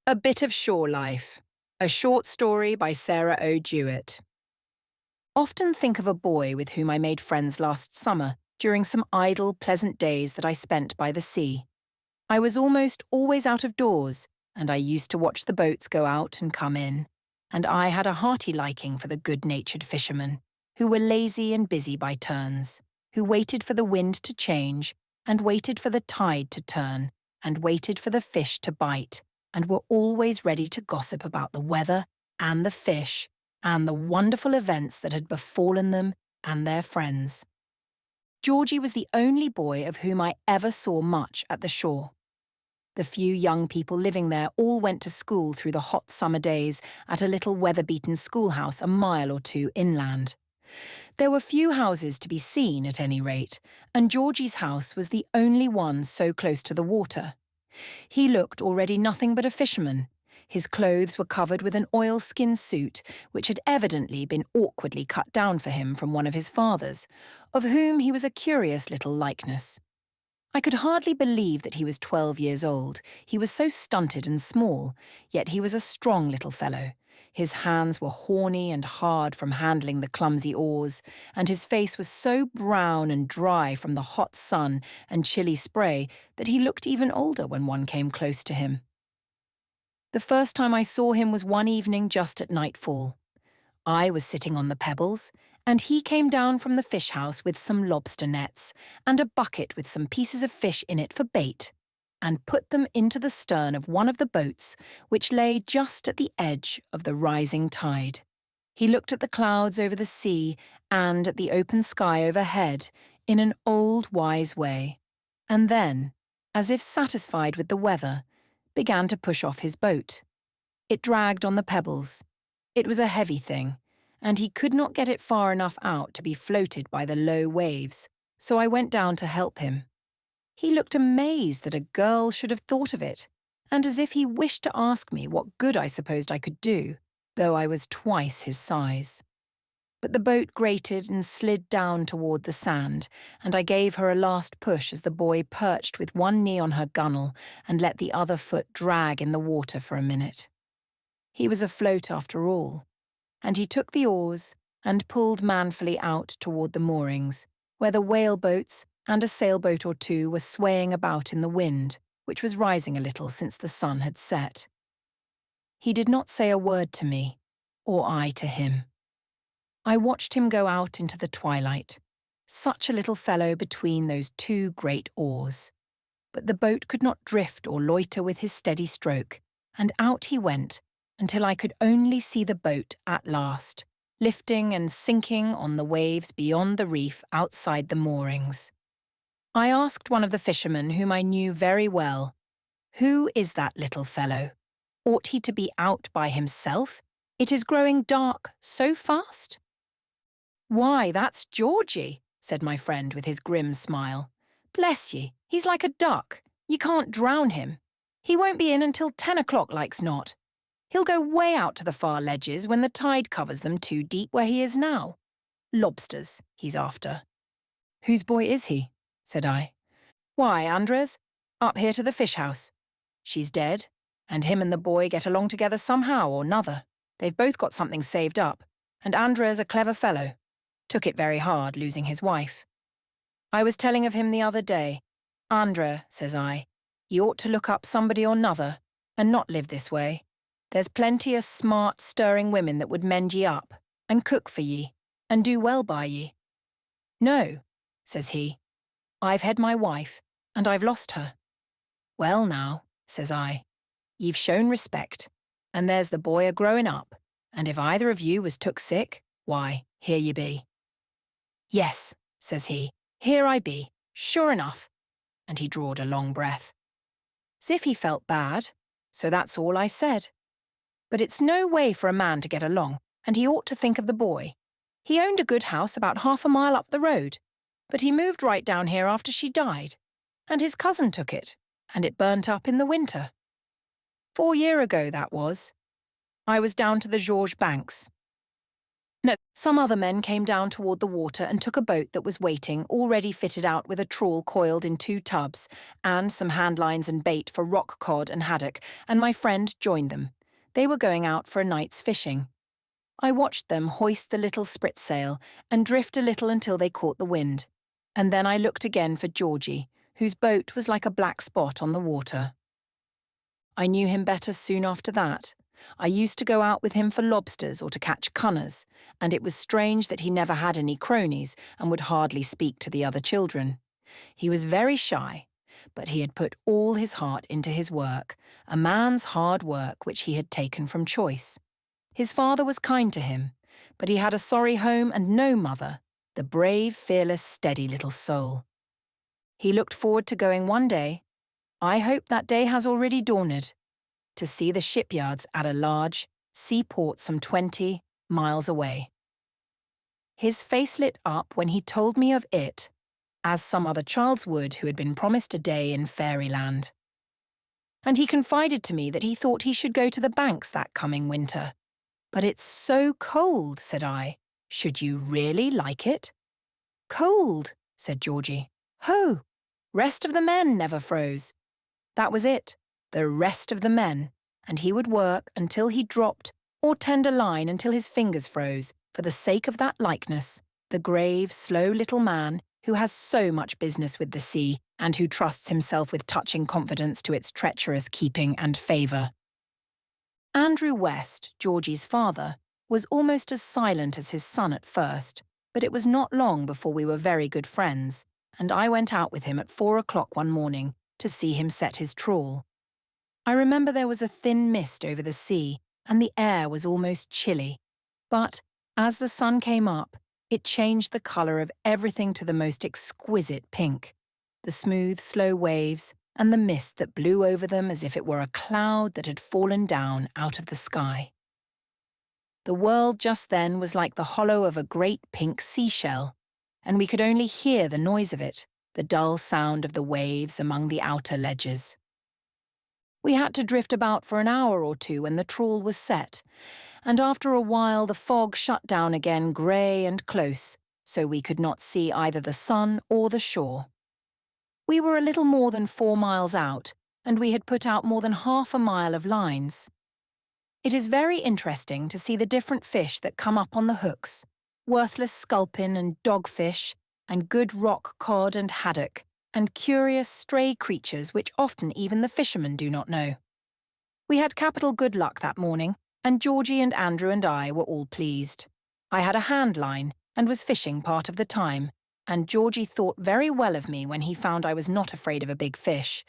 A Bit of Shore Life, a short story by Sarah O. Jewett. Often think of a boy with whom I made friends last summer during some idle, pleasant days that I spent by the sea. I was almost always out of doors, and I used to watch the boats go out and come in, and I had a hearty liking for the good-natured fishermen, who were lazy and busy by turns, who waited for the wind to change, and waited for the tide to turn, and waited for the fish to bite, and were always ready to gossip about the weather and the fish and the wonderful events that had befallen them and their friends. Georgie was the only boy of whom I ever saw much at the shore. The few young people living there all went to school through the hot summer days at a little weather-beaten schoolhouse a mile or two inland. There were few houses to be seen at any rate, and Georgie's house was the only one so close to the water. He looked already nothing but a fisherman. His clothes were covered with an oilskin suit, which had evidently been awkwardly cut down for him from one of his fathers, of whom he was a curious little likeness. I could hardly believe that he was 12 years old. He was so stunted and small, yet he was a strong little fellow. His hands were horny and hard from handling the clumsy oars, and his face was so brown and dry from the hot sun and chilly spray that he looked even older when one came close to him. The first time I saw him was one evening just at nightfall. I was sitting on the pebbles, and he came down from the fish house with some lobster nets and a bucket with some pieces of fish in it for bait, and put them into the stern of one of the boats which lay just at the edge of the rising tide. He looked at the clouds over the sea and at the open sky overhead in an old wise way, and then, as if satisfied with the weather, began to push off his boat. It dragged on the pebbles. It was a heavy thing, and he could not get it far enough out to be floated by the low waves, so I went down to help him. He looked amazed that a girl should have thought of it, and as if he wished to ask me what good I supposed I could do, though I was twice his size. But the boat grated and slid down toward the sand, and I gave her a last push as the boy perched with one knee on her gunwale and let the other foot drag in the water for a minute. He was afloat after all, and he took the oars and pulled manfully out toward the moorings, where the whaleboats and a sailboat or two were swaying about in the wind, which was rising a little since the sun had set. He did not say a word to me, or I to him. I watched him go out into the twilight, such a little fellow between those two great oars. But the boat could not drift or loiter with his steady stroke, and out he went until I could only see the boat at last, lifting and sinking on the waves beyond the reef outside the moorings. I asked one of the fishermen whom I knew very well, "Who is that little fellow? Ought he to be out by himself? It is growing dark so fast." "Why, that's Georgie," said my friend with his grim smile. "Bless ye, he's like a duck. You can't drown him. He won't be in until 10 o'clock like's not. He'll go way out to the far ledges when the tide covers them too deep where he is now. Lobsters he's after." "Whose boy is he?" said I. "Why, Andres, up here to the fish house. She's dead, and him and the boy get along together somehow or nother. They've both got something saved up, and Andres a clever fellow. Took it very hard, losing his wife. I was telling of him the other day. 'Andre,' says I, 'ye ought to look up somebody or nother, and not live this way. There's plenty of smart, stirring women that would mend ye up, and cook for ye, and do well by ye.' 'No,' says he, 'I've had my wife, and I've lost her.' 'Well now,' says I, 'ye've shown respect, and there's the boy a-growing up, and if either of you was took sick, why, here ye be.' 'Yes,' says he, 'here I be, sure enough,' and he drawed a long breath. 'S if he felt bad, so that's all I said. But it's no way for a man to get along, and he ought to think of the boy. He owned a good house about half a mile up the road, but he moved right down here after she died, and his cousin took it, and it burnt up in the winter. 4 years ago, that was. I was down to the Georges banks. No, Some other men came down toward the water and took a boat that was waiting, already fitted out with a trawl coiled in 2 tubs, and some handlines and bait for rock cod and haddock, and my friend joined them. They were going out for a night's fishing. I watched them hoist the little spritsail and drift a little until they caught the wind, and then I looked again for Georgie, whose boat was like a black spot on the water. I knew him better soon after that. I used to go out with him for lobsters or to catch cunners, and it was strange that he never had any cronies and would hardly speak to the other children. He was very shy, but he had put all his heart into his work, a man's hard work which he had taken from choice. His father was kind to him, but he had a sorry home and no mother, the brave, fearless, steady little soul. He looked forward to going one day, I hope that day has already dawned, to see the shipyards at a large seaport some 20 miles away. His face lit up when he told me of it, as some other child's would who had been promised a day in fairyland. And he confided to me that he thought he should go to the Banks that coming winter. But it's so cold, said I. Should you really like it? Cold, said Georgie. Ho! Rest of the men never froze. That was it, the rest of the men, and he would work until he dropped or tend a line until his fingers froze, for the sake of that likeness, the grave, slow little man who has so much business with the sea and who trusts himself with touching confidence to its treacherous keeping and favour. Andrew West, Georgie's father, was almost as silent as his son at first, but it was not long before we were very good friends, and I went out with him at 4 o'clock one morning to see him set his trawl. I remember there was a thin mist over the sea, and the air was almost chilly, but as the sun came up, it changed the colour of everything to the most exquisite pink, the smooth, slow waves, and the mist that blew over them as if it were a cloud that had fallen down out of the sky. The world just then was like the hollow of a great pink seashell, and we could only hear the noise of it, the dull sound of the waves among the outer ledges. We had to drift about for an hour or two when the trawl was set, and after a while the fog shut down again grey and close, so we could not see either the sun or the shore. We were a little more than 4 miles out, and we had put out more than half a mile of lines. It is very interesting to see the different fish that come up on the hooks, worthless sculpin and dogfish, and good rock cod and haddock, and curious stray creatures which often even the fishermen do not know. We had capital good luck that morning, and Georgie and Andrew and I were all pleased. I had a hand line and was fishing part of the time, and Georgie thought very well of me when he found I was not afraid of a big fish.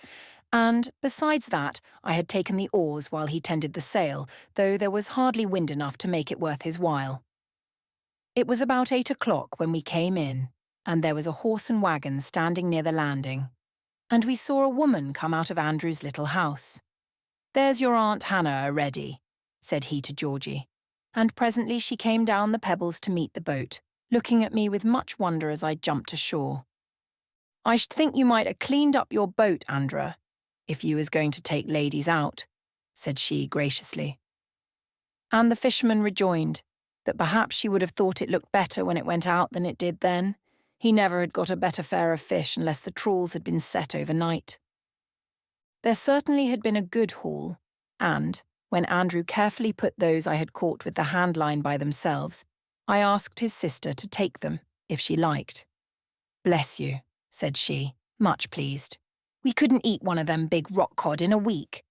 And, besides that, I had taken the oars while he tended the sail, though there was hardly wind enough to make it worth his while. It was about 8 o'clock when we came in, and there was a horse and wagon standing near the landing, and we saw a woman come out of Andrew's little house. "There's your Aunt Hannah a-ready," said he to Georgie, and presently she came down the pebbles to meet the boat, looking at me with much wonder as I jumped ashore. "I should think you might 'a' cleaned up your boat, Andra, if you was going to take ladies out," said she graciously. And the fisherman rejoined that perhaps she would have thought it looked better when it went out than it did then. He never had got a better fare of fish unless the trawls had been set overnight. There certainly had been a good haul, and, when Andrew carefully put those I had caught with the hand line by themselves, I asked his sister to take them, if she liked. "Bless you," said she, much pleased. "We couldn't eat one of them big rock cod in a week.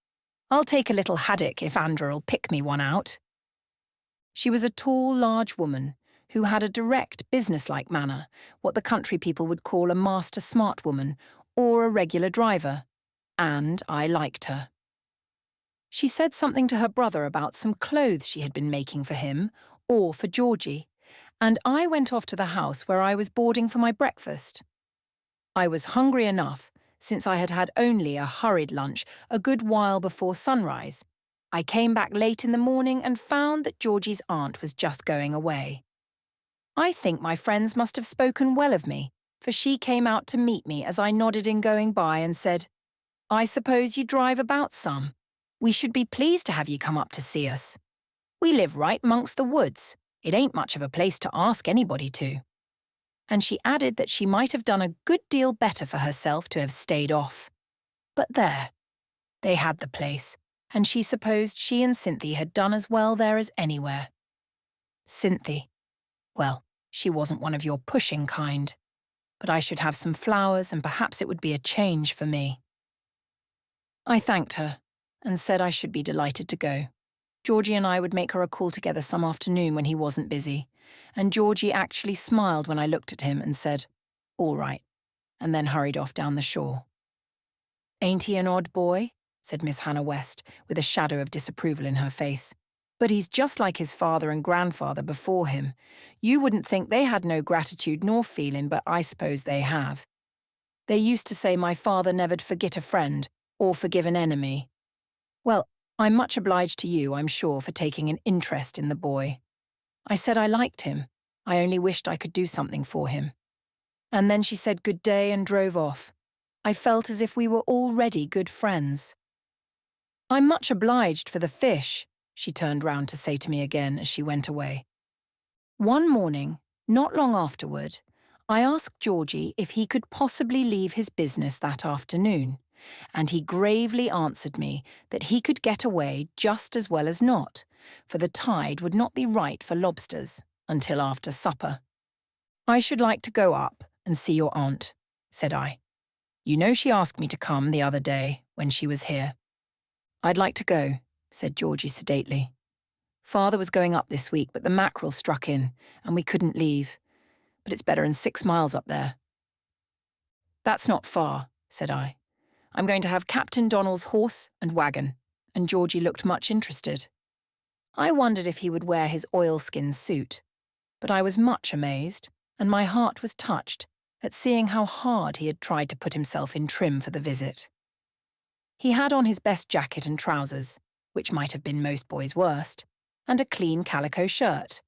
I'll take a little haddock if Andrew'll pick me one out." She was a tall, large woman, who had a direct, business-like manner, what the country people would call a master smart woman, or a regular driver, and I liked her. She said something to her brother about some clothes she had been making for him, or for Georgie, and I went off to the house where I was boarding for my breakfast. I was hungry enough, since I had had only a hurried lunch a good while before sunrise. I came back late in the morning and found that Georgie's aunt was just going away. I think my friends must have spoken well of me, for she came out to meet me as I nodded in going by and said, "I suppose you drive about some. We should be pleased to have you come up to see us. We live right 'mongst the woods, It ain't much of a place to ask anybody to. And she added that she might have done a good deal better for herself to have stayed off. But there, they had the place, and she supposed she and Cynthia had done as well there as anywhere. Cynthia, well, she wasn't one of your pushing kind, but I should have some flowers and perhaps it would be a change for me. I thanked her and said I should be delighted to go. Georgie and I would make her a call together some afternoon when he wasn't busy, and Georgie actually smiled when I looked at him and said, "All right," and then hurried off down the shore. "Ain't he an odd boy?" said Miss Hannah West, with a shadow of disapproval in her face. "But he's just like his father and grandfather before him. You wouldn't think they had no gratitude nor feeling, but I suppose they have. They used to say my father never'd forget a friend or forgive an enemy. Well, I'm much obliged to you, I'm sure, for taking an interest in the boy. I said I liked him. I only wished I could do something for him." And then she said good day and drove off. I felt as if we were already good friends. "I'm much obliged for the fish," she turned round to say to me again as she went away. One morning, not long afterward, I asked Georgie if he could possibly leave his business that afternoon, and he gravely answered me that he could get away just as well as not, for the tide would not be right for lobsters until after supper. "I should like to go up and see your aunt," said I. "You know she asked me to come the other day when she was here." "I'd like to go," said Georgie sedately. "Father was going up this week, but the mackerel struck in, and we couldn't leave. But it's better than 6 miles up there." "That's not far," said I. "I'm going to have Captain Donnell's horse and wagon," and Georgie looked much interested. I wondered if he would wear his oilskin suit, but I was much amazed, and my heart was touched at seeing how hard he had tried to put himself in trim for the visit. He had on his best jacket and trousers, which might have been most boys' worst, and a clean calico shirt.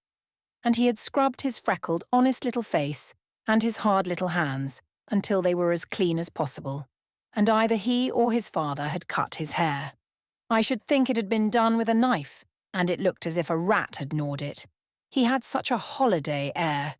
And he had scrubbed his freckled, honest little face and his hard little hands until they were as clean as possible, and either he or his father had cut his hair. I should think it had been done with a knife, and it looked as if a rat had gnawed it. He had such a holiday air.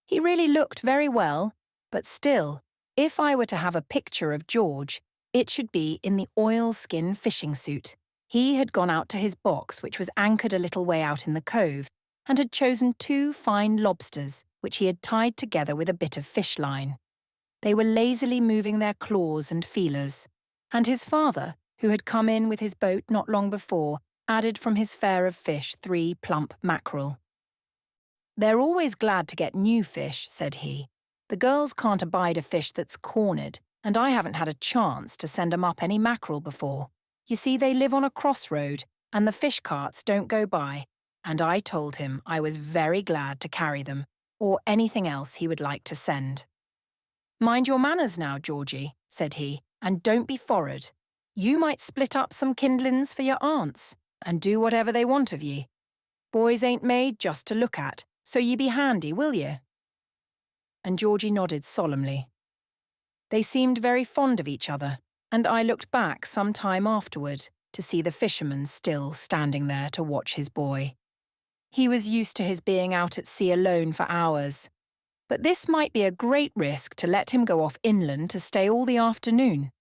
He really looked very well, but still, if I were to have a picture of George, it should be in the oilskin fishing suit. He had gone out to his box, which was anchored a little way out in the cove, and had chosen 2 fine lobsters, which he had tied together with a bit of fish line. They were lazily moving their claws and feelers, and his father, who had come in with his boat not long before, added from his fare of fish 3 plump mackerel. "They're always glad to get new fish," said he. "The girls can't abide a fish that's cornered, and I haven't had a chance to send 'em up any mackerel before. You see, they live on a crossroad, and the fish carts don't go by, and I told him I was very glad to carry them, or anything else he would like to send. "Mind your manners now, Georgie," said he, "and don't be forrard. You might split up some kindlings for your aunts, and do whatever they want of ye. Boys ain't made just to look at, so ye be handy, will ye?" And Georgie nodded solemnly. They seemed very fond of each other, and I looked back some time afterward to see the fisherman still standing there to watch his boy. He was used to his being out at sea alone for hours, but this might be a great risk to let him go off inland to stay all the afternoon.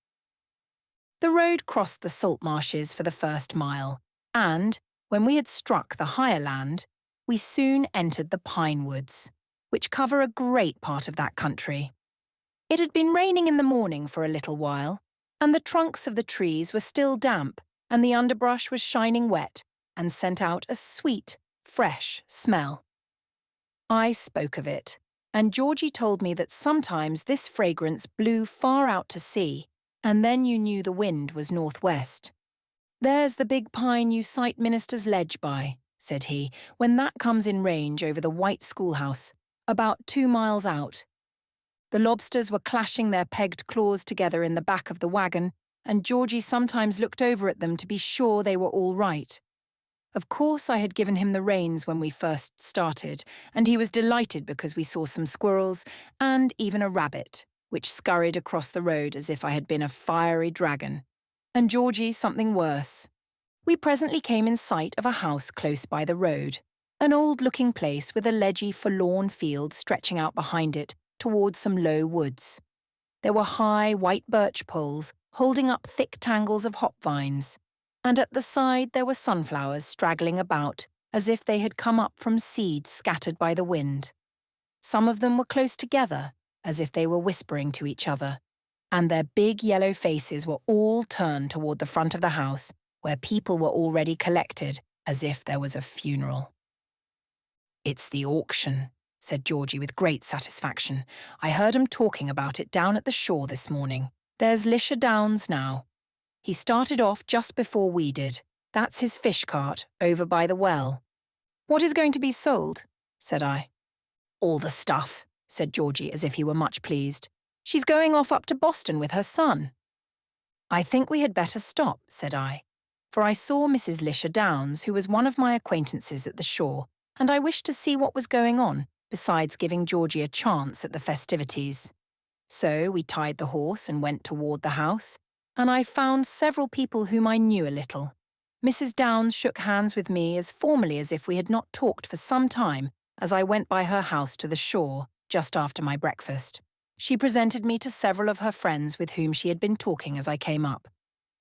The road crossed the salt marshes for the first mile, and, when we had struck the higher land, we soon entered the pine woods, which cover a great part of that country. It had been raining in the morning for a little while, and the trunks of the trees were still damp, and the underbrush was shining wet and sent out a sweet, fresh smell. I spoke of it, and Georgie told me that sometimes this fragrance blew far out to sea, and then you knew the wind was northwest. "There's the big pine you sight Minister's Ledge by," said he, "when that comes in range over the white schoolhouse, about 2 miles out." The lobsters were clashing their pegged claws together in the back of the wagon, and Georgie sometimes looked over at them to be sure they were all right. Of course I had given him the reins when we first started, and he was delighted because we saw some squirrels and even a rabbit, which scurried across the road as if I had been a fiery dragon. And Georgie something worse. We presently came in sight of a house close by the road, An old-looking place with a ledgy, forlorn field stretching out behind it towards some low woods. There were high, white birch poles holding up thick tangles of hop vines, and at the side there were sunflowers straggling about as if they had come up from seeds scattered by the wind. Some of them were close together, as if they were whispering to each other, and their big yellow faces were all turned toward the front of the house, where people were already collected, as if there was a funeral. "It's the auction," said Georgie with great satisfaction. "I heard 'em talking about it down at the shore this morning. There's Lisher Downs now. He started off just before we did. That's his fish cart, over by the well." "What is going to be sold?" said I. "All the stuff," said Georgie, as if he were much pleased. "She's going off up to Boston with her son." "I think we had better stop," said I, for I saw Mrs. Lisher Downs, who was one of my acquaintances at the shore, and I wished to see what was going on, besides giving Georgie a chance at the festivities. So we tied the horse and went toward the house, and I found several people whom I knew a little. Mrs. Downs shook hands with me as formally as if we had not talked for some time as I went by her house to the shore, just after my breakfast. She presented me to several of her friends with whom she had been talking as I came up.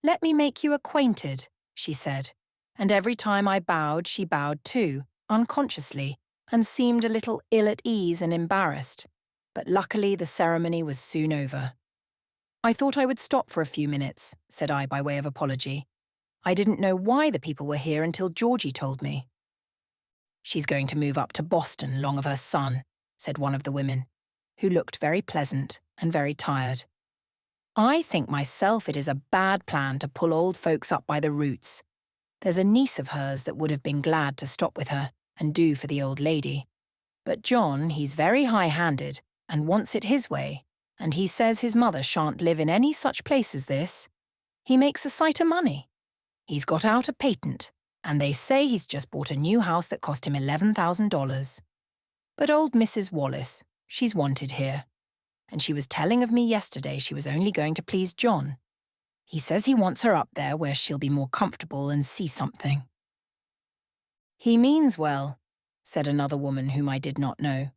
"Let me make you acquainted," she said, and every time I bowed she bowed too, unconsciously, and seemed a little ill at ease and embarrassed. But luckily the ceremony was soon over. "I thought I would stop for a few minutes," said I by way of apology. "I didn't know why the people were here until Georgie told me." "She's going to move up to Boston along of her son," said one of the women, who looked very pleasant and very tired. "I think myself it is a bad plan to pull old folks up by the roots. There's a niece of hers that would have been glad to stop with her and do for the old lady. But John, he's very high-handed and wants it his way, and he says his mother shan't live in any such place as this. He makes a sight of money. He's got out a patent, and they say he's just bought a new house that cost him $11,000. But old Mrs. Wallace, she's wanted here, and she was telling of me yesterday she was only going to please John. He says he wants her up there where she'll be more comfortable and see something." "He means well," said another woman whom I did not know.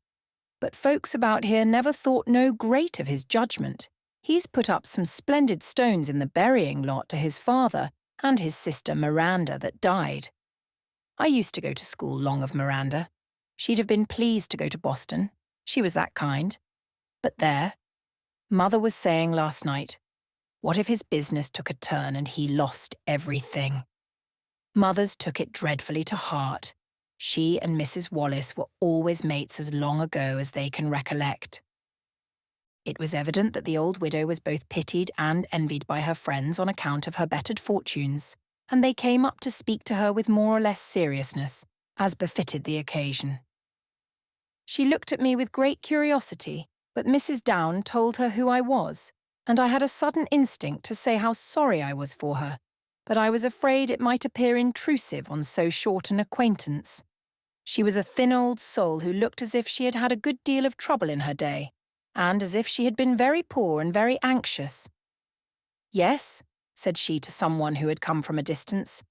"But folks about here never thought no great of his judgment. He's put up some splendid stones in the burying lot to his father and his sister Miranda that died. I used to go to school long of Miranda. She'd have been pleased to go to Boston. She was that kind. But there, Mother was saying last night, what if his business took a turn and he lost everything? Mother's took it dreadfully to heart. She and Mrs. Wallace were always mates as long ago as they can recollect." It was evident that the old widow was both pitied and envied by her friends on account of her bettered fortunes, and they came up to speak to her with more or less seriousness, as befitted the occasion. She looked at me with great curiosity, but Mrs. Down told her who I was, and I had a sudden instinct to say how sorry I was for her, but I was afraid it might appear intrusive on so short an acquaintance. She was a thin old soul who looked as if she had had a good deal of trouble in her day, and as if she had been very poor and very anxious. "Yes," said she to someone who had come from a distance,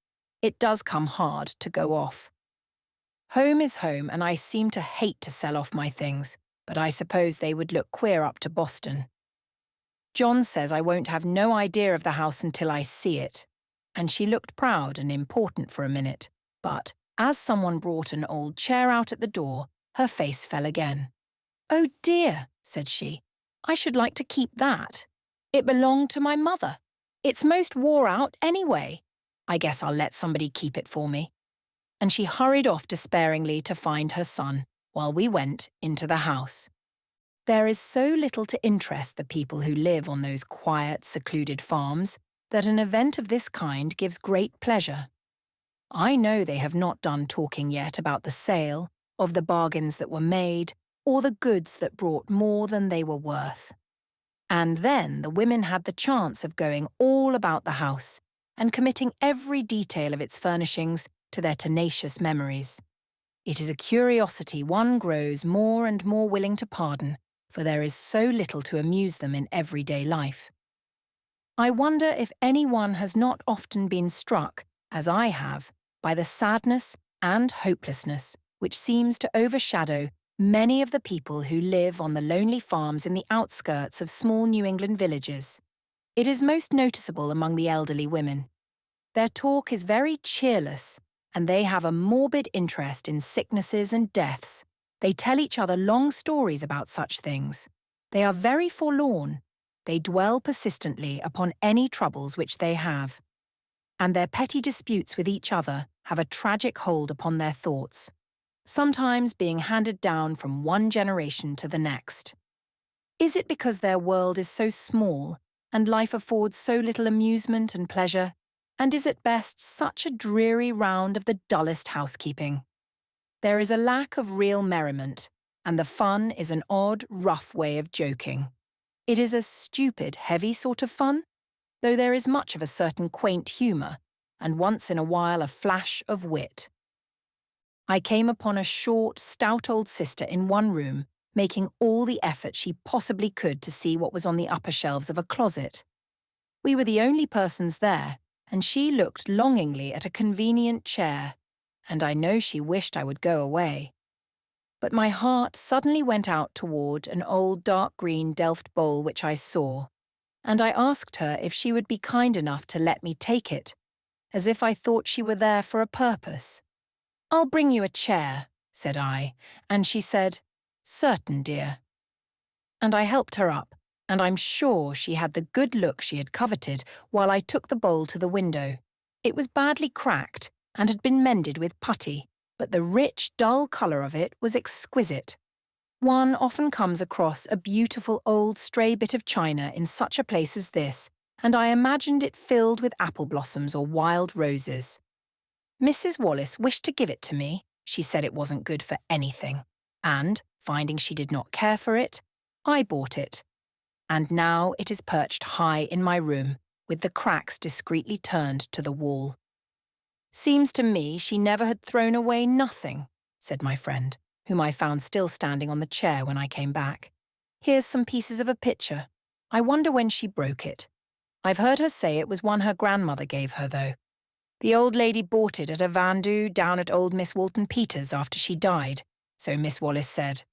"it does come hard to go off. Home is home, and I seem to hate to sell off my things, but I suppose they would look queer up to Boston. John says I won't have no idea of the house until I see it," and she looked proud and important for a minute, but as someone brought an old chair out at the door, her face fell again. "Oh dear," said she, "I should like to keep that. It belonged to my mother. It's most wore out anyway. I guess I'll let somebody keep it for me." And she hurried off despairingly to find her son, while we went into the house. There is so little to interest the people who live on those quiet, secluded farms that an event of this kind gives great pleasure. I know they have not done talking yet about the sale, of the bargains that were made, or the goods that brought more than they were worth. And then the women had the chance of going all about the house and committing every detail of its furnishings to their tenacious memories. It is a curiosity one grows more and more willing to pardon, for there is so little to amuse them in everyday life. I wonder if anyone has not often been struck, as I have, by the sadness and hopelessness which seems to overshadow many of the people who live on the lonely farms in the outskirts of small New England villages. It is most noticeable among the elderly women. Their talk is very cheerless, and they have a morbid interest in sicknesses and deaths. They tell each other long stories about such things. They are very forlorn. They dwell persistently upon any troubles which they have, and their petty disputes with each other have a tragic hold upon their thoughts, sometimes being handed down from one generation to the next. Is it because their world is so small and life affords so little amusement and pleasure? And is at best such a dreary round of the dullest housekeeping? There is a lack of real merriment, and the fun is an odd, rough way of joking. It is a stupid, heavy sort of fun, though there is much of a certain quaint humour, and once in a while a flash of wit. I came upon a short, stout old sister in one room, making all the effort she possibly could to see what was on the upper shelves of a closet. We were the only persons there, and she looked longingly at a convenient chair, and I know she wished I would go away. But my heart suddenly went out toward an old dark green Delft bowl which I saw, and I asked her if she would be kind enough to let me take it, as if I thought she were there for a purpose. "I'll bring you a chair," said I, and she said, "Certain, dear." And I helped her up, and I'm sure she had the good look she had coveted while I took the bowl to the window. It was badly cracked and had been mended with putty, but the rich, dull colour of it was exquisite. One often comes across a beautiful old stray bit of china in such a place as this, and I imagined it filled with apple blossoms or wild roses. Mrs. Wallace wished to give it to me. She said it wasn't good for anything, and, finding she did not care for it, I bought it. And now it is perched high in my room, with the cracks discreetly turned to the wall. "Seems to me she never had thrown away nothing," said my friend, whom I found still standing on the chair when I came back. "Here's some pieces of a picture. I wonder when she broke it. I've heard her say it was one her grandmother gave her, though. The old lady bought it at a vendue down at old Miss Walton Peters' after she died, so Miss Wallace said.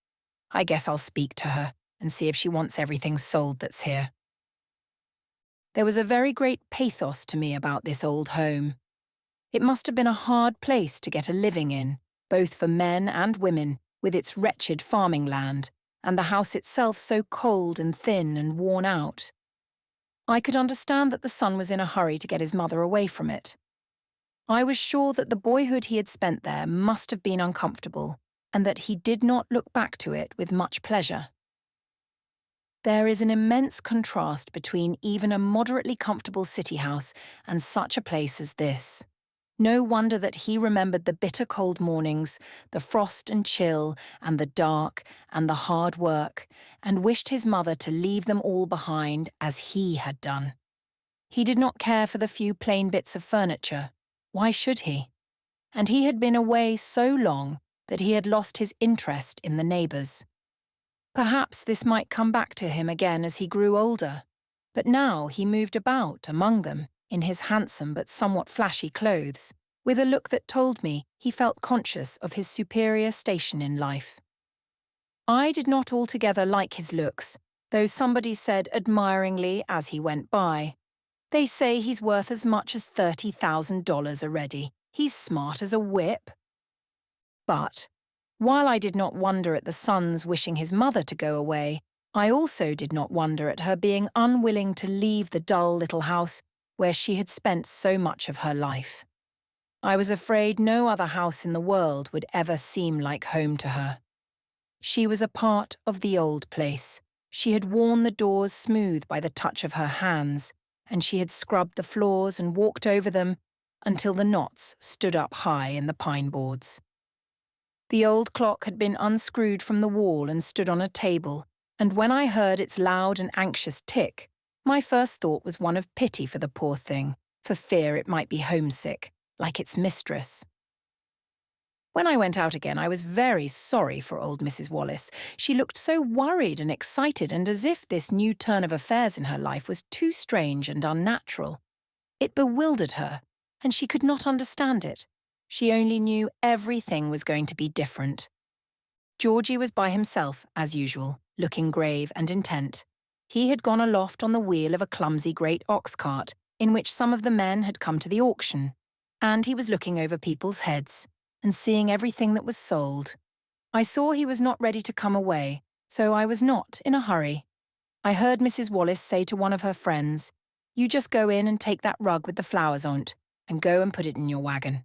I guess I'll speak to her and see if she wants everything sold that's here." There was a very great pathos to me about this old home. It must have been a hard place to get a living in, both for men and women, with its wretched farming land, and the house itself so cold and thin and worn out. I could understand that the son was in a hurry to get his mother away from it. I was sure that the boyhood he had spent there must have been uncomfortable, and that he did not look back to it with much pleasure. There is an immense contrast between even a moderately comfortable city house and such a place as this. No wonder that he remembered the bitter cold mornings, the frost and chill, and the dark, and the hard work, and wished his mother to leave them all behind as he had done. He did not care for the few plain bits of furniture. Why should he? And he had been away so long that he had lost his interest in the neighbours. Perhaps this might come back to him again as he grew older, but now he moved about among them in his handsome but somewhat flashy clothes, with a look that told me he felt conscious of his superior station in life. I did not altogether like his looks, though somebody said admiringly as he went by, "They say he's worth as much as $30,000 already. He's smart as a whip." But while I did not wonder at the son's wishing his mother to go away, I also did not wonder at her being unwilling to leave the dull little house where she had spent so much of her life. I was afraid no other house in the world would ever seem like home to her. She was a part of the old place. She had worn the doors smooth by the touch of her hands, and she had scrubbed the floors and walked over them until the knots stood up high in the pine boards. The old clock had been unscrewed from the wall and stood on a table, and when I heard its loud and anxious tick, my first thought was one of pity for the poor thing, for fear it might be homesick, like its mistress. When I went out again, I was very sorry for old Mrs. Wallace. She looked so worried and excited, and as if this new turn of affairs in her life was too strange and unnatural. It bewildered her, and she could not understand it. She only knew everything was going to be different. Georgie was by himself, as usual, looking grave and intent. He had gone aloft on the wheel of a clumsy great ox cart in which some of the men had come to the auction, and he was looking over people's heads and seeing everything that was sold. I saw he was not ready to come away, so I was not in a hurry. I heard Mrs. Wallace say to one of her friends, "You just go in and take that rug with the flowers on't, and go and put it in your wagon.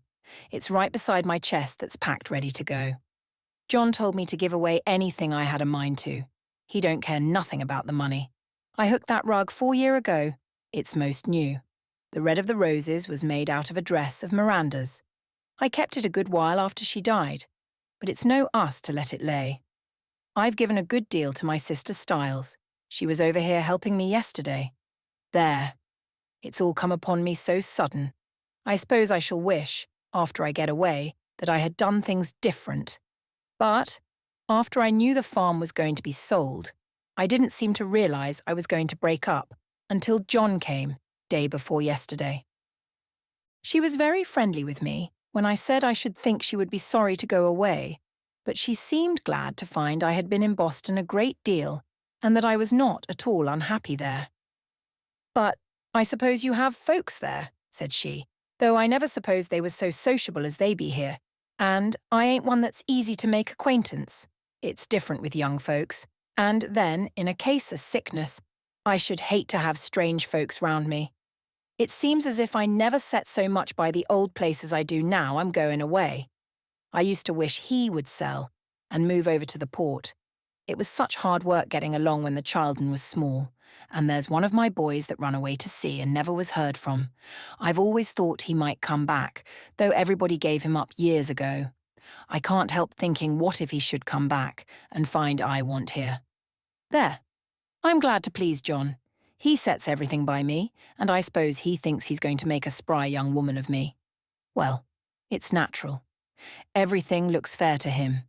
It's right beside my chest that's packed ready to go." John told me to give away anything I had a mind to. He don't care nothing about the money. I hooked that rug 4 years ago. It's most new. The red of the roses was made out of a dress of Miranda's. I kept it a good while after she died, but it's no us to let it lay. I've given a good deal to my sister Styles. She was over here helping me yesterday. There. It's all come upon me so sudden. I suppose I shall wish, after I get away, that I had done things different. But, after I knew the farm was going to be sold, I didn't seem to realise I was going to break up until John came, day before yesterday. She was very friendly with me when I said I should think she would be sorry to go away, but she seemed glad to find I had been in Boston a great deal and that I was not at all unhappy there. "But I suppose you have folks there," said she, "though I never supposed they was so sociable as they be here, and I ain't one that's easy to make acquaintance. It's different with young folks, and then, in a case of sickness, I should hate to have strange folks round me. It seems as if I never set so much by the old place as I do now I'm going away. I used to wish he would sell and move over to the port. It was such hard work getting along when the child'n was small, and there's one of my boys that run away to sea and never was heard from. I've always thought he might come back, though everybody gave him up years ago. I can't help thinking what if he should come back and find I want here. There. I'm glad to please John. He sets everything by me, and I suppose he thinks he's going to make a spry young woman of me. Well, it's natural. Everything looks fair to him,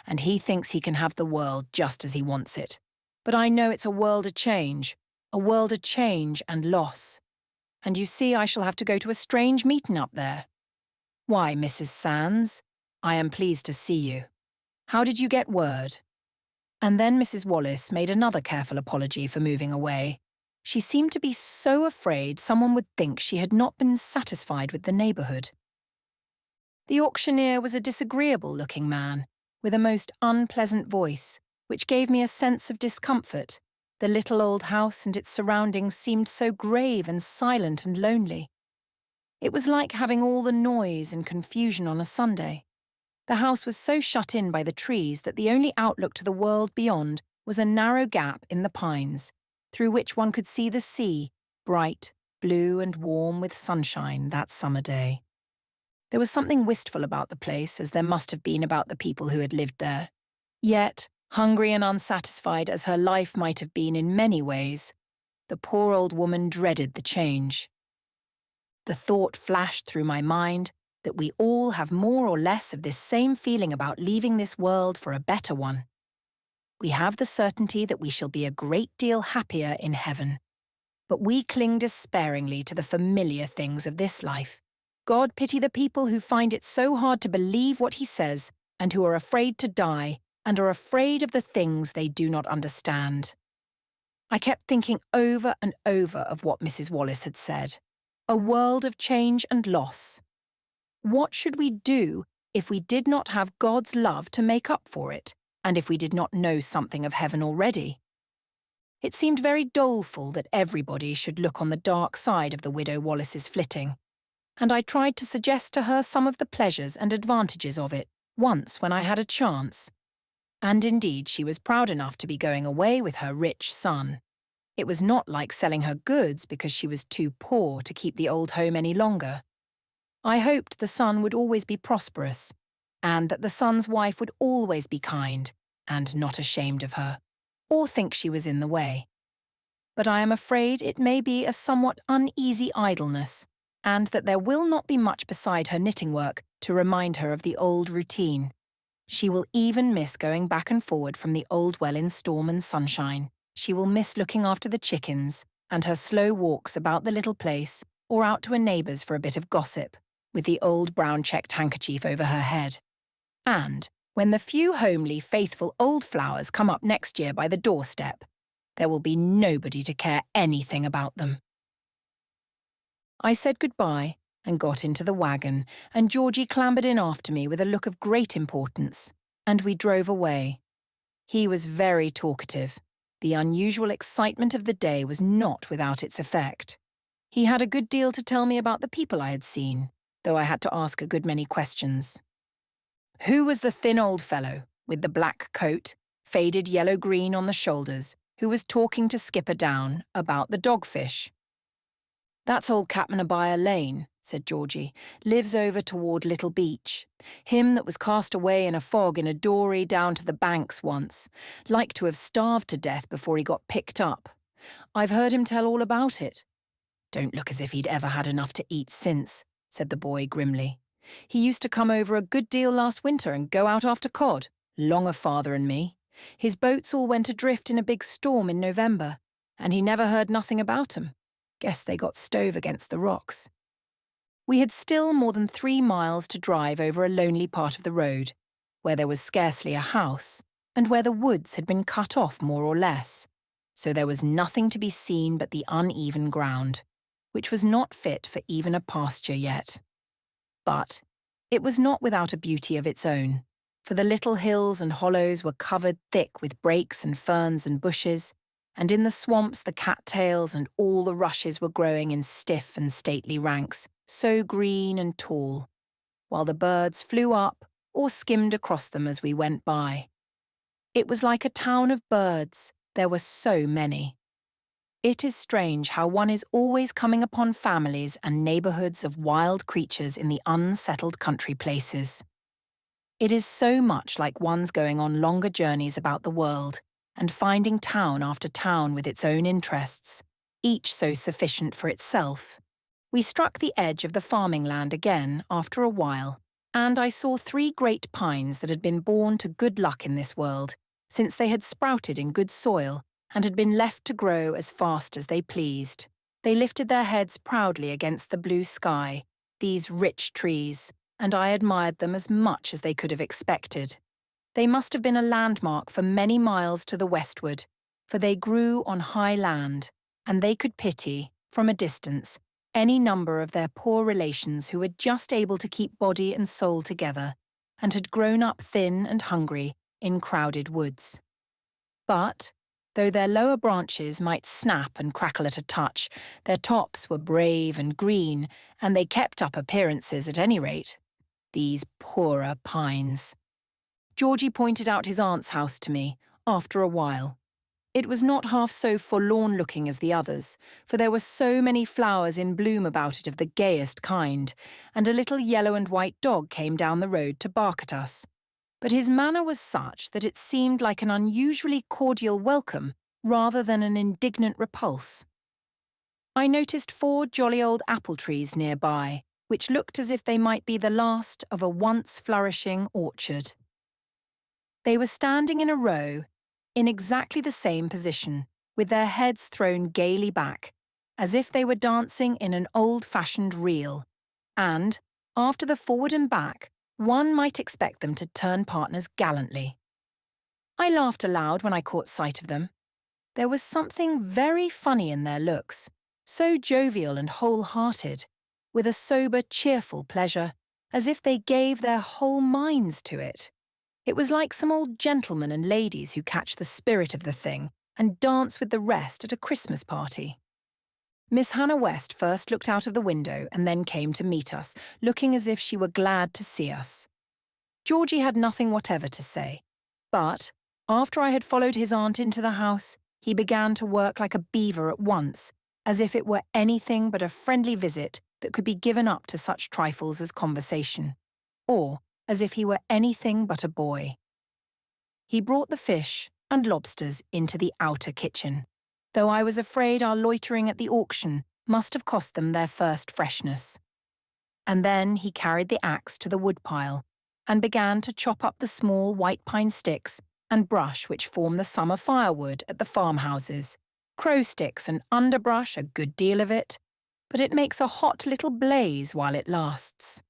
and he thinks he can have the world just as he wants it. But I know it's a world of change and loss. And you see I shall have to go to a strange meeting up there. Why, Mrs. Sands, I am pleased to see you. How did you get word?" And then Mrs. Wallace made another careful apology for moving away. She seemed to be so afraid someone would think she had not been satisfied with the neighbourhood. The auctioneer was a disagreeable-looking man, with a most unpleasant voice, which gave me a sense of discomfort. The little old house and its surroundings seemed so grave and silent and lonely. It was like having all the noise and confusion on a Sunday. The house was so shut in by the trees that the only outlook to the world beyond was a narrow gap in the pines, through which one could see the sea, bright, blue and warm with sunshine that summer day. There was something wistful about the place, as there must have been about the people who had lived there. Yet, hungry and unsatisfied as her life might have been in many ways, the poor old woman dreaded the change. The thought flashed through my mind that we all have more or less of this same feeling about leaving this world for a better one. We have the certainty that we shall be a great deal happier in heaven, but we cling despairingly to the familiar things of this life. God pity the people who find it so hard to believe what he says and who are afraid to die and are afraid of the things they do not understand. I kept thinking over and over of what Mrs. Wallace had said. A world of change and loss. What should we do if we did not have God's love to make up for it, and if we did not know something of heaven already? It seemed very doleful that everybody should look on the dark side of the widow Wallace's flitting, and I tried to suggest to her some of the pleasures and advantages of it once when I had a chance. And indeed she was proud enough to be going away with her rich son. It was not like selling her goods because she was too poor to keep the old home any longer. I hoped the son would always be prosperous, and that the son's wife would always be kind and not ashamed of her, or think she was in the way. But I am afraid it may be a somewhat uneasy idleness, and that there will not be much beside her knitting work to remind her of the old routine. She will even miss going back and forward from the old well in storm and sunshine. She will miss looking after the chickens, and her slow walks about the little place, or out to a neighbour's for a bit of gossip. with the old brown checked handkerchief over her head. And when the few homely, faithful old flowers come up next year by the doorstep, there will be nobody to care anything about them. I said goodbye and got into the wagon, and Georgie clambered in after me with a look of great importance, and we drove away. He was very talkative. The unusual excitement of the day was not without its effect. He had a good deal to tell me about the people I had seen, though I had to ask a good many questions. Who was the thin old fellow, with the black coat, faded yellow-green on the shoulders, who was talking to Skipper Down about the dogfish? That's old Captain Abaya Lane, said Georgie, lives over toward Little Beach. Him that was cast away in a fog in a dory down to the banks once, like to have starved to death before he got picked up. I've heard him tell all about it. Don't look as if he'd ever had enough to eat since, said the boy grimly. He used to come over a good deal last winter and go out after cod, long of father and me. His boats all went adrift in a big storm in November, and he never heard nothing about 'em. Guess they got stove against the rocks. We had still more than 3 miles to drive over a lonely part of the road, where there was scarcely a house, and where the woods had been cut off more or less, so there was nothing to be seen but the uneven ground, which was not fit for even a pasture yet. But it was not without a beauty of its own, for the little hills and hollows were covered thick with brakes and ferns and bushes, and in the swamps the cattails and all the rushes were growing in stiff and stately ranks, so green and tall, while the birds flew up or skimmed across them as we went by. It was like a town of birds, there were so many. It is strange how one is always coming upon families and neighbourhoods of wild creatures in the unsettled country places. It is so much like one's going on longer journeys about the world and finding town after town with its own interests, each so sufficient for itself. We struck the edge of the farming land again after a while, and I saw 3 great pines that had been born to good luck in this world, since they had sprouted in good soil and had been left to grow as fast as they pleased. They lifted their heads proudly against the blue sky, these rich trees, and I admired them as much as they could have expected. They must have been a landmark for many miles to the westward, for they grew on high land, and they could pity, from a distance, any number of their poor relations who were just able to keep body and soul together, and had grown up thin and hungry in crowded woods. But, though their lower branches might snap and crackle at a touch, their tops were brave and green, and they kept up appearances at any rate. These poorer pines. Georgie pointed out his aunt's house to me, after a while. It was not half so forlorn-looking as the others, for there were so many flowers in bloom about it of the gayest kind, and a little yellow and white dog came down the road to bark at us. But his manner was such that it seemed like an unusually cordial welcome rather than an indignant repulse. I noticed 4 jolly old apple trees nearby, which looked as if they might be the last of a once flourishing orchard. They were standing in a row, in exactly the same position, with their heads thrown gaily back, as if they were dancing in an old-fashioned reel, and, after the forward and back, one might expect them to turn partners gallantly. I laughed aloud when I caught sight of them. There was something very funny in their looks, so jovial and whole-hearted, with a sober, cheerful pleasure, as if they gave their whole minds to it. It was like some old gentlemen and ladies who catch the spirit of the thing and dance with the rest at a Christmas party. Miss Hannah West first looked out of the window and then came to meet us, looking as if she were glad to see us. Georgie had nothing whatever to say, but, after I had followed his aunt into the house, he began to work like a beaver at once, as if it were anything but a friendly visit that could be given up to such trifles as conversation, or as if he were anything but a boy. He brought the fish and lobsters into the outer kitchen, though I was afraid our loitering at the auction must have cost them their first freshness. And then he carried the axe to the woodpile and began to chop up the small white pine sticks and brush which form the summer firewood at the farmhouses, crow sticks and underbrush, a good deal of it, but it makes a hot little blaze while it lasts.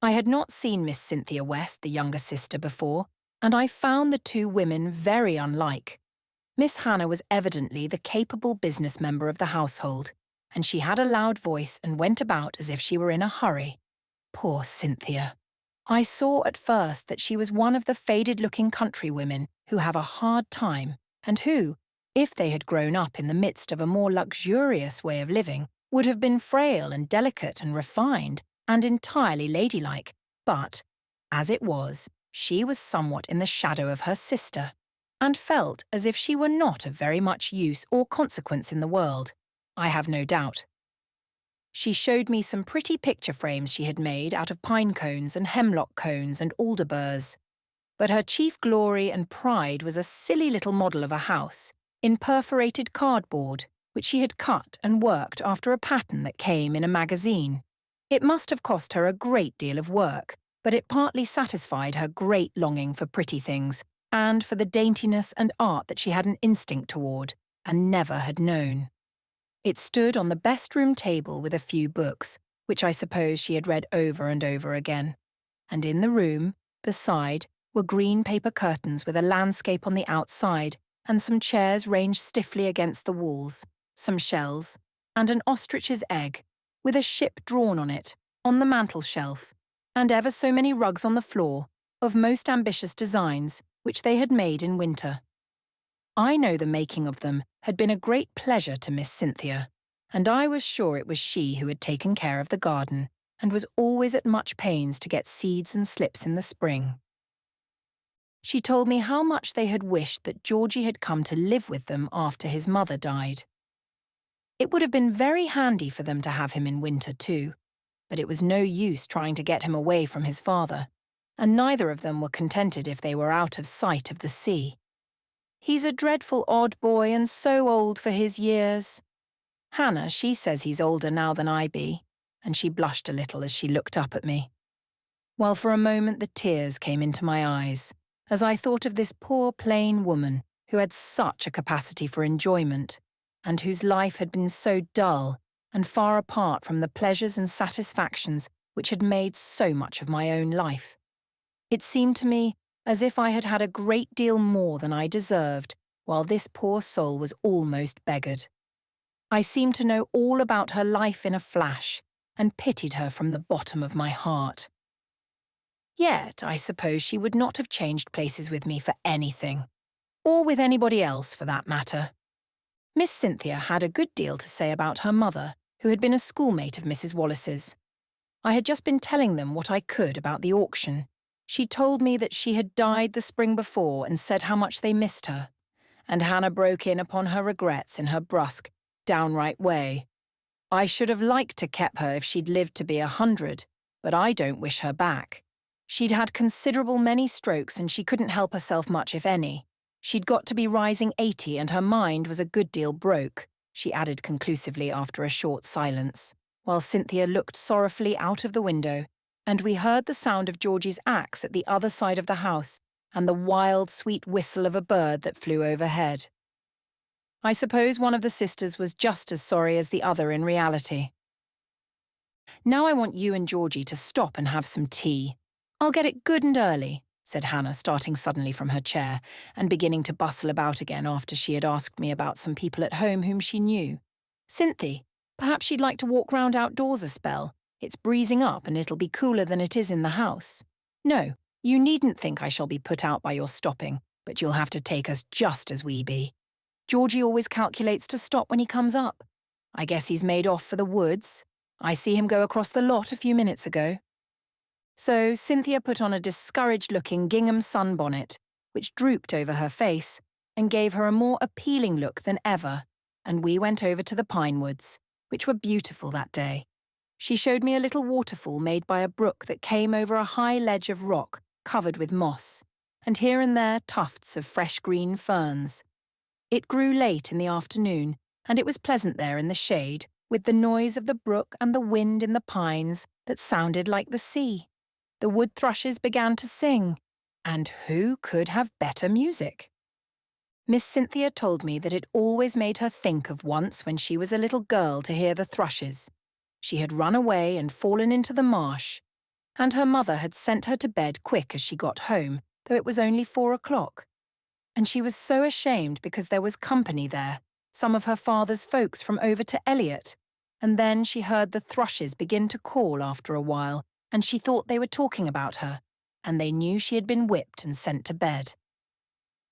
I had not seen Miss Cynthia West, the younger sister, before, and I found the two women very unlike. Miss Hannah was evidently the capable business member of the household, and she had a loud voice and went about as if she were in a hurry. Poor Cynthia. I saw at first that she was one of the faded-looking countrywomen who have a hard time, and who, if they had grown up in the midst of a more luxurious way of living, would have been frail and delicate and refined and entirely ladylike. But, as it was, she was somewhat in the shadow of her sister, and felt as if she were not of very much use or consequence in the world, I have no doubt. She showed me some pretty picture frames she had made out of pine cones and hemlock cones and alder burrs. But her chief glory and pride was a silly little model of a house, in perforated cardboard, which she had cut and worked after a pattern that came in a magazine. It must have cost her a great deal of work, but it partly satisfied her great longing for pretty things, and for the daintiness and art that she had an instinct toward, and never had known. It stood on the best room table with a few books, which I suppose she had read over and over again. And in the room, beside, were green paper curtains with a landscape on the outside, and some chairs ranged stiffly against the walls, some shells, and an ostrich's egg, with a ship drawn on it, on the mantel-shelf, and ever so many rugs on the floor, of most ambitious designs, which they had made in winter. I know the making of them had been a great pleasure to Miss Cynthia, and I was sure it was she who had taken care of the garden, and was always at much pains to get seeds and slips in the spring. She told me how much they had wished that Georgie had come to live with them after his mother died. It would have been very handy for them to have him in winter too, but it was no use trying to get him away from his father, and neither of them were contented if they were out of sight of the sea. He's a dreadful odd boy and so old for his years. Hannah, she says he's older now than I be, and she blushed a little as she looked up at me. While for a moment the tears came into my eyes, as I thought of this poor plain woman who had such a capacity for enjoyment, and whose life had been so dull and far apart from the pleasures and satisfactions which had made so much of my own life. It seemed to me as if I had had a great deal more than I deserved, while this poor soul was almost beggared. I seemed to know all about her life in a flash, and pitied her from the bottom of my heart. Yet I suppose she would not have changed places with me for anything, or with anybody else for that matter. Miss Cynthia had a good deal to say about her mother, who had been a schoolmate of Mrs. Wallace's. I had just been telling them what I could about the auction. She told me that she had died the spring before and said how much they missed her, and Hannah broke in upon her regrets in her brusque, downright way. I should have liked to kept her if she'd lived to be 100, but I don't wish her back. She'd had considerable many strokes and she couldn't help herself much, if any. She'd got to be rising 80 and her mind was a good deal broke, she added conclusively after a short silence, while Cynthia looked sorrowfully out of the window, and we heard the sound of Georgie's axe at the other side of the house and the wild, sweet whistle of a bird that flew overhead. I suppose one of the sisters was just as sorry as the other in reality. "Now I want you and Georgie to stop and have some tea. I'll get it good and early," said Hannah, starting suddenly from her chair and beginning to bustle about again after she had asked me about some people at home whom she knew. "Cynthia, perhaps she'd like to walk round outdoors a spell. It's breezing up and it'll be cooler than it is in the house. No, you needn't think I shall be put out by your stopping, but you'll have to take us just as we be. Georgie always calculates to stop when he comes up. I guess he's made off for the woods. I see him go across the lot a few minutes ago." So Cynthia put on a discouraged-looking gingham sunbonnet, which drooped over her face, and gave her a more appealing look than ever, and we went over to the pine woods, which were beautiful that day. She showed me a little waterfall made by a brook that came over a high ledge of rock covered with moss, and here and there tufts of fresh green ferns. It grew late in the afternoon, and it was pleasant there in the shade, with the noise of the brook and the wind in the pines that sounded like the sea. The wood thrushes began to sing, and who could have better music? Miss Cynthia told me that it always made her think of once when she was a little girl to hear the thrushes. She had run away and fallen into the marsh, and her mother had sent her to bed quick as she got home, though it was only 4 o'clock. And she was so ashamed because there was company there, some of her father's folks from over to Elliot. And then she heard the thrushes begin to call after a while, and she thought they were talking about her, and they knew she had been whipped and sent to bed.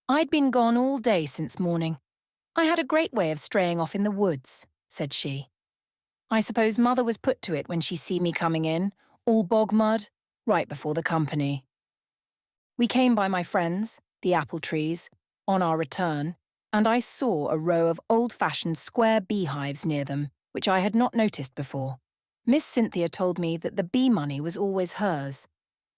I'd been gone all day since morning. I had a great way of straying off in the woods, said she. I suppose Mother was put to it when she see me coming in, all bog mud, right before the company. We came by my friends, the apple trees, on our return, and I saw a row of old-fashioned square beehives near them, which I had not noticed before. Miss Cynthia told me that the bee money was always hers,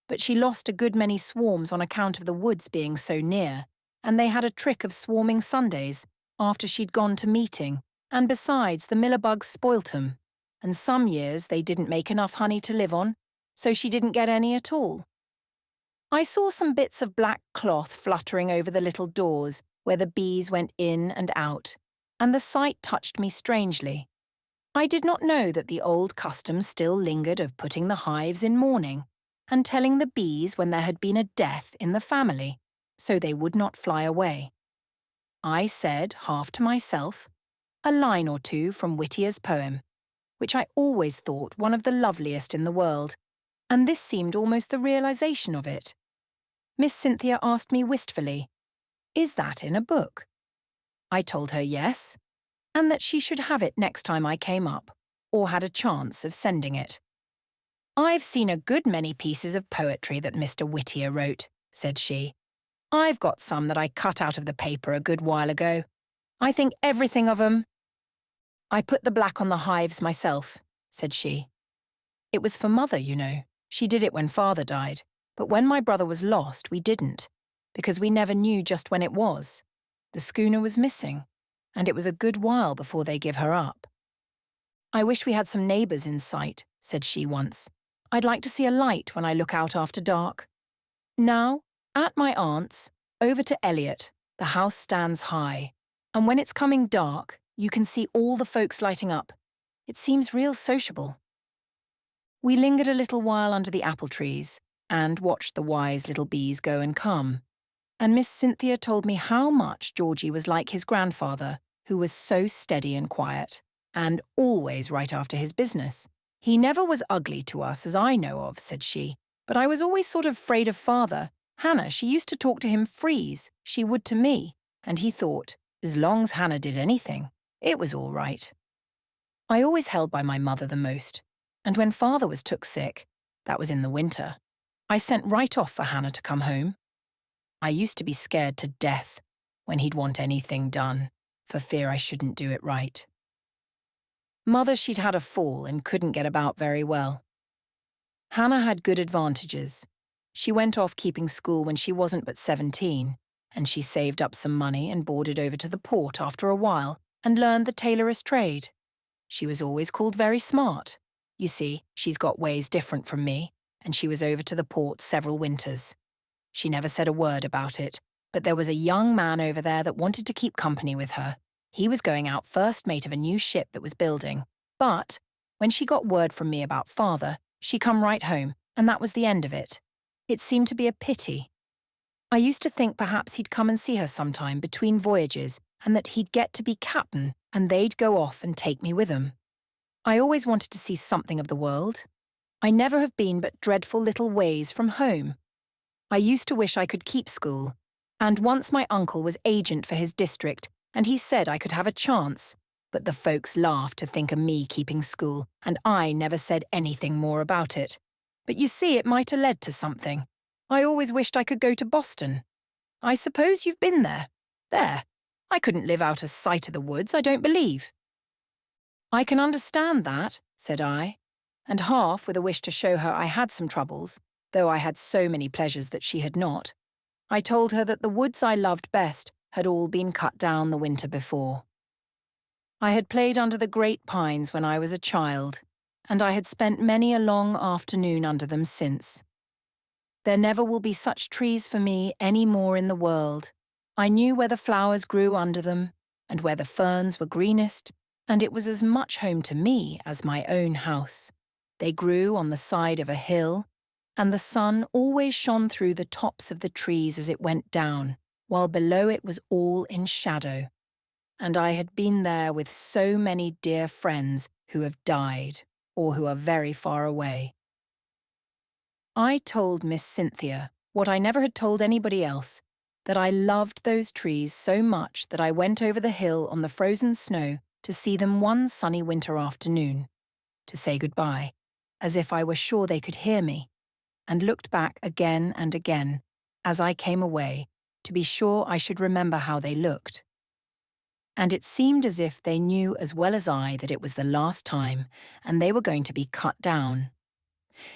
but she lost a good many swarms on account of the woods being so near, and they had a trick of swarming Sundays after she'd gone to meeting, and besides, the millerbugs spoilt 'em, and some years they didn't make enough honey to live on, so she didn't get any at all. I saw some bits of black cloth fluttering over the little doors where the bees went in and out, and the sight touched me strangely. I did not know that the old custom still lingered of putting the hives in mourning, and telling the bees when there had been a death in the family, so they would not fly away. I said, half to myself, a line or two from Whittier's poem, which I always thought one of the loveliest in the world, and this seemed almost the realization of it. Miss Cynthia asked me wistfully, "Is that in a book?" I told her yes, and that she should have it next time I came up, or had a chance of sending it. "I've seen a good many pieces of poetry that Mr. Whittier wrote," said she. "I've got some that I cut out of the paper a good while ago. I think everything of 'em." "I put the black on the hives myself," said she. "It was for Mother, you know. She did it when Father died, but when my brother was lost, we didn't, because we never knew just when it was. The schooner was missing, and it was a good while before they give her up." "I wish we had some neighbours in sight," said she once. "I'd like to see a light when I look out after dark." Now, at my aunt's, over to Elliot, the house stands high, and when it's coming dark, you can see all the folks lighting up. It seems real sociable. We lingered a little while under the apple trees and watched the wise little bees go and come. And Miss Cynthia told me how much Georgie was like his grandfather, who was so steady and quiet, and always right after his business. "He never was ugly to us, as I know of," said she, "but I was always sort of afraid of Father. Hannah, she used to talk to him freeze, she would to me, and he thought, as long as Hannah did anything, it was all right." I always held by my mother the most, and when Father was took sick, that was in the winter, I sent right off for Hannah to come home. I used to be scared to death when he'd want anything done, for fear I shouldn't do it right. Mother, she'd had a fall and couldn't get about very well. Hannah had good advantages. She went off keeping school when she wasn't but 17, and she saved up some money and boarded over to the port after a while and learned the tailoress trade. She was always called very smart. You see, she's got ways different from me, and she was over to the port several winters. She never said a word about it, but there was a young man over there that wanted to keep company with her. He was going out first mate of a new ship that was building, but when she got word from me about Father, she come right home, and that was the end of it. It seemed to be a pity. I used to think perhaps he'd come and see her sometime between voyages, and that he'd get to be captain, and they'd go off and take me with 'em. I always wanted to see something of the world. I never have been but dreadful little ways from home. I used to wish I could keep school, and once my uncle was agent for his district, and he said I could have a chance, but the folks laughed to think of me keeping school, and I never said anything more about it. But you see, it might have led to something. I always wished I could go to Boston. I suppose you've been there. There. I couldn't live out of sight of the woods, I don't believe. "I can understand that," said I, and half with a wish to show her I had some troubles, though I had so many pleasures that she had not. I told her that the woods I loved best had all been cut down the winter before. I had played under the great pines when I was a child, and I had spent many a long afternoon under them since. There never will be such trees for me any more in the world. I knew where the flowers grew under them and where the ferns were greenest, and it was as much home to me as my own house. They grew on the side of a hill, and the sun always shone through the tops of the trees as it went down, while below it was all in shadow. And I had been there with so many dear friends who have died or who are very far away. I told Miss Cynthia what I never had told anybody else, that I loved those trees so much that I went over the hill on the frozen snow to see them one sunny winter afternoon, to say goodbye, as if I were sure they could hear me, and looked back again and again, as I came away, to be sure I should remember how they looked. And it seemed as if they knew as well as I that it was the last time, and they were going to be cut down.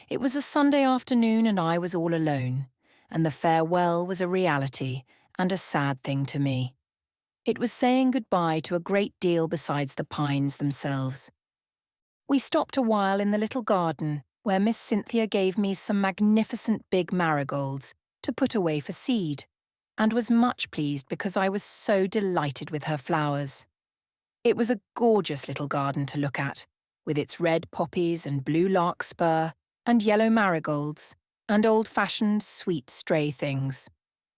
It was a Sunday afternoon and I was all alone, and the farewell was a reality and a sad thing to me. It was saying goodbye to a great deal besides the pines themselves. We stopped a while in the little garden where Miss Cynthia gave me some magnificent big marigolds to put away for seed, and was much pleased because I was so delighted with her flowers. It was a gorgeous little garden to look at, with its red poppies and blue larkspur and yellow marigolds and old-fashioned sweet stray things,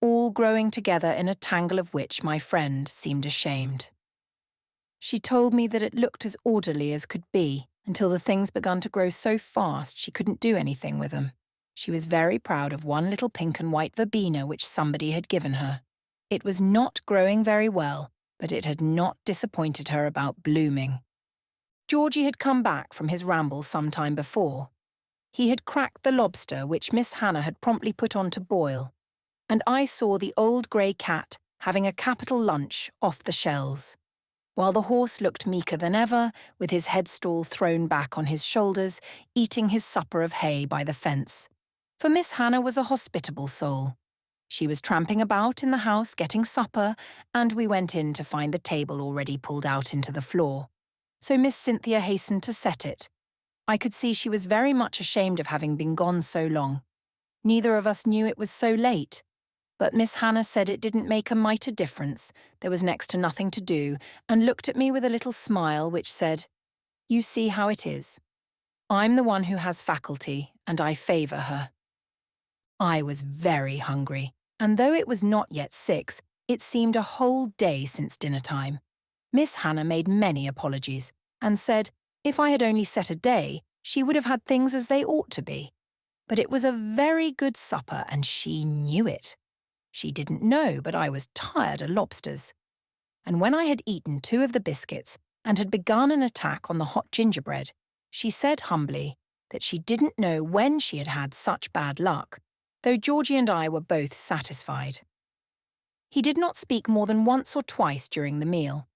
all growing together in a tangle of which my friend seemed ashamed. She told me that it looked as orderly as could be until the things began to grow so fast she couldn't do anything with them. She was very proud of one little pink and white verbena which somebody had given her. It was not growing very well, but it had not disappointed her about blooming. Georgie had come back from his ramble some time before. He had cracked the lobster which Miss Hannah had promptly put on to boil, and I saw the old grey cat having a capital lunch off the shells, while the horse looked meeker than ever, with his headstall thrown back on his shoulders, eating his supper of hay by the fence. For Miss Hannah was a hospitable soul. She was tramping about in the house getting supper, and we went in to find the table already pulled out into the floor. So Miss Cynthia hastened to set it. I could see she was very much ashamed of having been gone so long. Neither of us knew it was so late, but Miss Hannah said it didn't make a mite of difference, there was next to nothing to do, and looked at me with a little smile which said, "You see how it is. I'm the one who has faculty, and I favour her." I was very hungry, and though it was not yet 6, it seemed a whole day since dinner time. Miss Hannah made many apologies, and said if I had only set a day, she would have had things as they ought to be. But it was a very good supper, and she knew it. She didn't know, but I was tired of lobsters. And when I had eaten 2 of the biscuits and had begun an attack on the hot gingerbread, she said humbly that she didn't know when she had had such bad luck, though Georgie and I were both satisfied. He did not speak more than once or twice during the meal.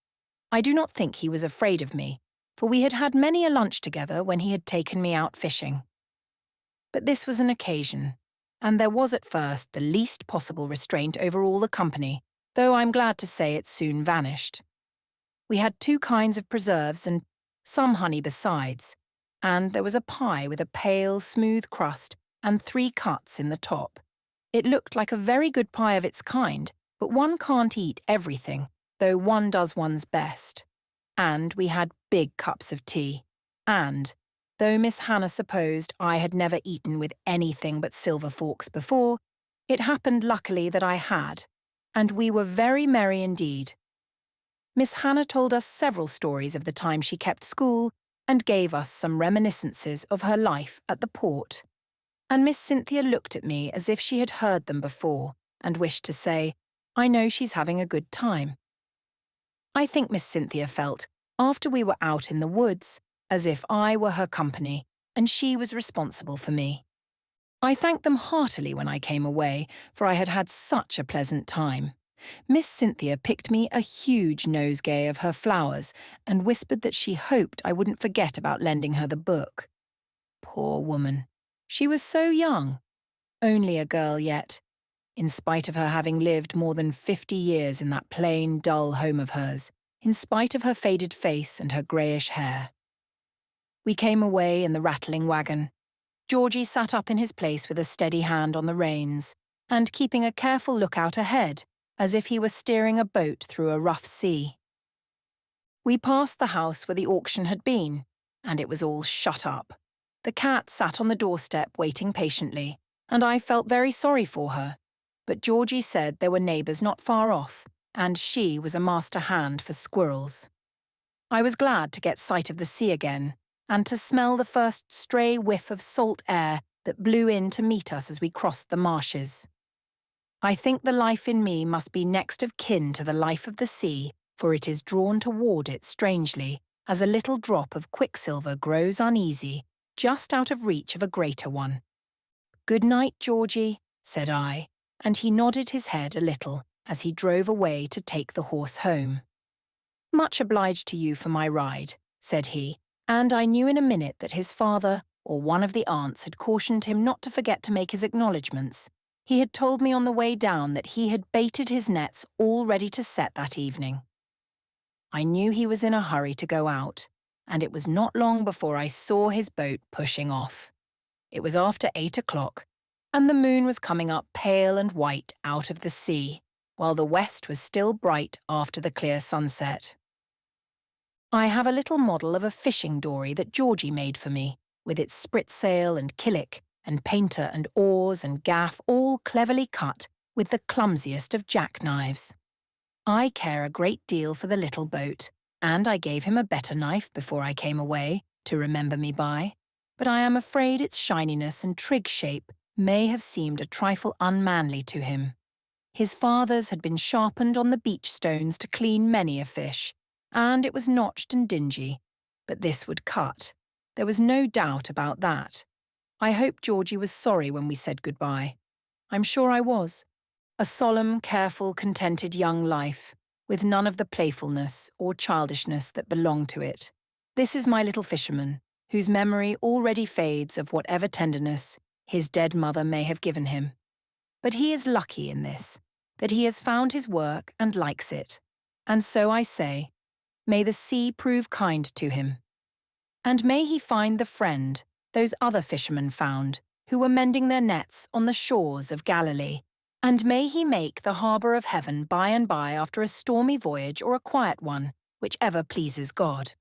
I do not think he was afraid of me, for we had had many a lunch together when he had taken me out fishing. But this was an occasion, and there was at first the least possible restraint over all the company, though I'm glad to say it soon vanished. We had 2 kinds of preserves and some honey besides, and there was a pie with a pale, smooth crust and 3 cuts in the top. It looked like a very good pie of its kind, but one can't eat everything, though one does one's best. And we had big cups of tea, and, though Miss Hannah supposed I had never eaten with anything but silver forks before, it happened luckily that I had, and we were very merry indeed. Miss Hannah told us several stories of the time she kept school and gave us some reminiscences of her life at the port. And Miss Cynthia looked at me as if she had heard them before and wished to say, "I know she's having a good time." I think Miss Cynthia felt, after we were out in the woods, as if I were her company and she was responsible for me. I thanked them heartily when I came away, for I had had such a pleasant time. Miss Cynthia picked me a huge nosegay of her flowers and whispered that she hoped I wouldn't forget about lending her the book. Poor woman. She was so young, only a girl yet, in spite of her having lived more than 50 years in that plain, dull home of hers, in spite of her faded face and her greyish hair. We came away in the rattling wagon. Georgie sat up in his place with a steady hand on the reins, and keeping a careful look out ahead, as if he were steering a boat through a rough sea. We passed the house where the auction had been, and it was all shut up. The cat sat on the doorstep waiting patiently, and I felt very sorry for her. But Georgie said there were neighbours not far off, and she was a master hand for squirrels. I was glad to get sight of the sea again, and to smell the first stray whiff of salt air that blew in to meet us as we crossed the marshes. I think the life in me must be next of kin to the life of the sea, for it is drawn toward it strangely, as a little drop of quicksilver grows uneasy, just out of reach of a greater one. "Good night, Georgie," said I, and he nodded his head a little as he drove away to take the horse home. "Much obliged to you for my ride," said he, and I knew in a minute that his father or one of the aunts had cautioned him not to forget to make his acknowledgments. He had told me on the way down that he had baited his nets all ready to set that evening. I knew he was in a hurry to go out, and it was not long before I saw his boat pushing off. It was after 8 o'clock, and the moon was coming up pale and white out of the sea, while the west was still bright after the clear sunset. I have a little model of a fishing dory that Georgie made for me, with its spritsail and killick, and painter and oars and gaff all cleverly cut with the clumsiest of jackknives. I care a great deal for the little boat, and I gave him a better knife before I came away, to remember me by, but I am afraid its shininess and trig shape may have seemed a trifle unmanly to him. His father's had been sharpened on the beach stones to clean many a fish, and it was notched and dingy, but this would cut. There was no doubt about that. I hope Georgie was sorry when we said goodbye. I'm sure I was. A solemn, careful, contented young life, with none of the playfulness or childishness that belonged to it. This is my little fisherman, whose memory already fades of whatever tenderness his dead mother may have given him. But he is lucky in this, that he has found his work and likes it. And so I say, may the sea prove kind to him. And may he find the friend those other fishermen found, who were mending their nets on the shores of Galilee. And may he make the harbour of heaven by and by after a stormy voyage or a quiet one, whichever pleases God.